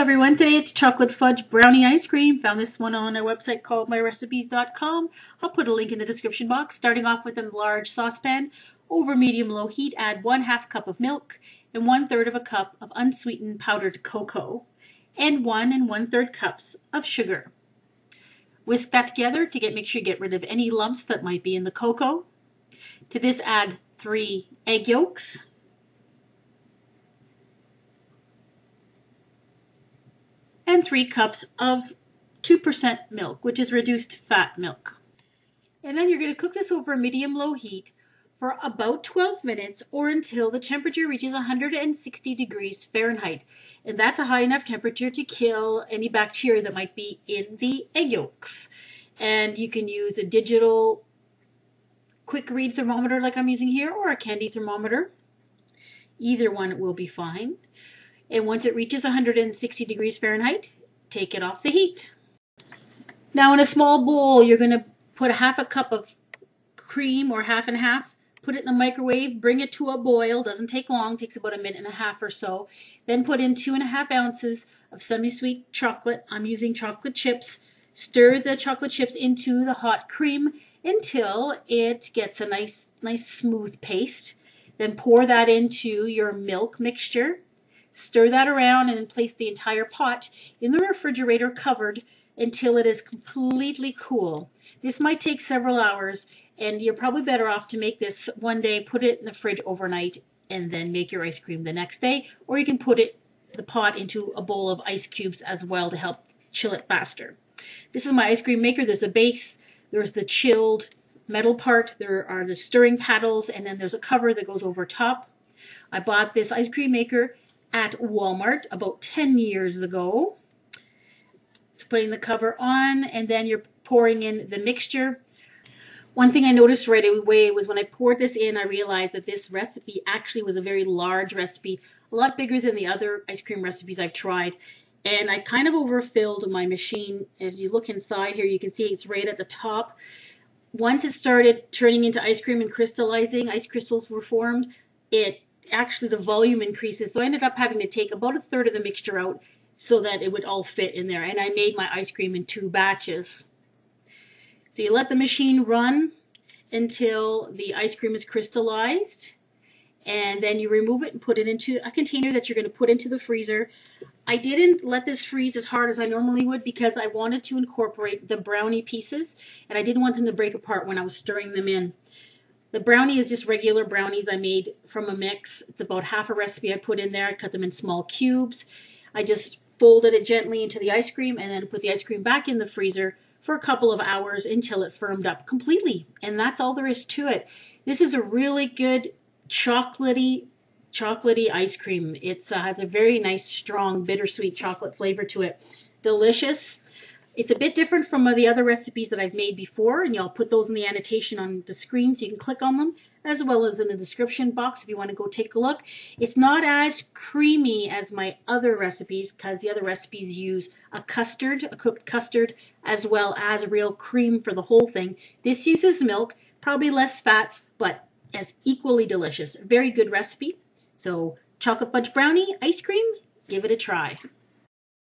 everyone, today it's chocolate fudge brownie ice cream. Found this one on our website called myrecipes.com. I'll put a link in the description box. Starting off with a large saucepan, over medium-low heat, add 1/2 cup of milk and 1/3 of a cup of unsweetened powdered cocoa and 1 1/3 cups of sugar. Whisk that together to make sure you get rid of any lumps that might be in the cocoa. To this add 3 egg yolks, and 3 cups of 2% milk, which is reduced fat milk. And then you're going to cook this over medium-low heat for about 12 minutes or until the temperature reaches 160 degrees Fahrenheit. And that's a high enough temperature to kill any bacteria that might be in the egg yolks. And you can use a digital quick read thermometer like I'm using here, or a candy thermometer. Either one will be fine. And once it reaches 160 degrees Fahrenheit, take it off the heat. Now in a small bowl, you're going to put 1/2 cup of cream, or 1/2 and 1/2. Put it in the microwave, bring it to a boil. Doesn't take long, takes about 1.5 minutes or so. Then put in 2½ ounces of semi-sweet chocolate. I'm using chocolate chips. Stir the chocolate chips into the hot cream until it gets a nice smooth paste. Then pour that into your milk mixture. Stir that around and then place the entire pot in the refrigerator covered until it is completely cool. This might take several hours, and you're probably better off to make this one day, put it in the fridge overnight, and then make your ice cream the next day. Or you can put the pot into a bowl of ice cubes as well to help chill it faster. This is my ice cream maker. There's a base, there's the chilled metal part, there are the stirring paddles, and then there's a cover that goes over top. I bought this ice cream maker at Walmart about 10 years ago. It's putting the cover on, and then you're pouring in the mixture. One thing I noticed right away was when I poured this in, I realized that this recipe actually was a very large recipe, a lot bigger than the other ice cream recipes I've tried. And I kind of overfilled my machine. As you look inside here, you can see it's right at the top. Once it started turning into ice cream and crystallizing, ice crystals were formed, actually the volume increases. So I ended up having to take about 1/3 of the mixture out so that it would all fit in there. And I made my ice cream in 2 batches. So you let the machine run until the ice cream is crystallized. And then you remove it and put it into a container that you're going to put into the freezer. I didn't let this freeze as hard as I normally would because I wanted to incorporate the brownie pieces. And I didn't want them to break apart when I was stirring them in. The brownie is just regular brownies I made from a mix. It's about half a recipe I put in there. I cut them in small cubes. I just folded it gently into the ice cream and then put the ice cream back in the freezer for a couple of hours until it firmed up completely. And that's all there is to it. This is a really good chocolatey ice cream. It has a very nice, strong, bittersweet chocolate flavor to it. Delicious. It's a bit different from the other recipes that I've made before, and I'll put those in the annotation on the screen so you can click on them, as well as in the description box if you want to go take a look. It's not as creamy as my other recipes because the other recipes use a cooked custard, as well as real cream for the whole thing. This uses milk, probably less fat, but as equally delicious. Very good recipe. So chocolate fudge brownie ice cream, give it a try.